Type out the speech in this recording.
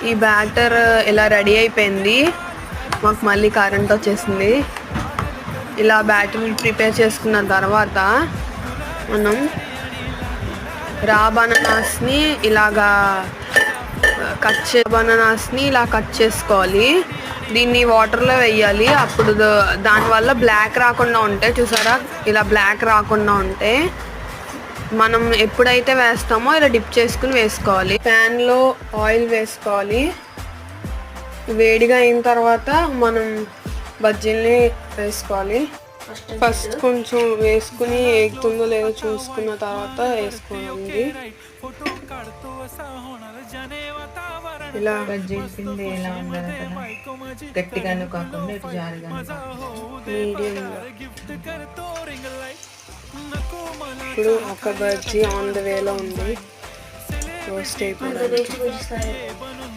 ఈ బ్యాటర్ ఇలా రెడీ అయిపోయింది. మాకు మళ్ళీ కరెంట్ వచ్చేసింది. ఇలా బ్యాటర్ ప్రిపేర్ చేసుకున్న తర్వాత మనం రా బనానాస్ని ఇలాగా బనానాస్ని ఇలా కట్ చేసుకోవాలి. దీన్ని వాటర్లో వేయాలి. అప్పుడు దానివల్ల బ్లాక్ రాకుండా ఉంటాయి. చూసారా, ఇలా బ్లాక్ రాకుండా ఉంటే మనం ఎప్పుడైతే వేస్తామో ఇలా డిప్ చేసుకుని వేసుకోవాలి. ప్యాన్లో ఆయిల్ వేసుకోవాలి. వేడిగా అయిన తర్వాత మనం బజ్జీల్ని వేసుకోవాలి. ఫస్ట్ కొంచెం వేసుకుని ఎగుతుందో లేదో చూసుకున్న తర్వాత వేసుకోవాలి. ఇలా బజ్జీల పిండి ఎలా ఉండాలి కదా, గట్టిగాను కాకుండా ఇటు జారుగాను మీడియంగా. ఇప్పుడు ఒక బజ్జీ ఆన్ ద వేలో ఉంది. రోస్ట్ అయిపోయింది.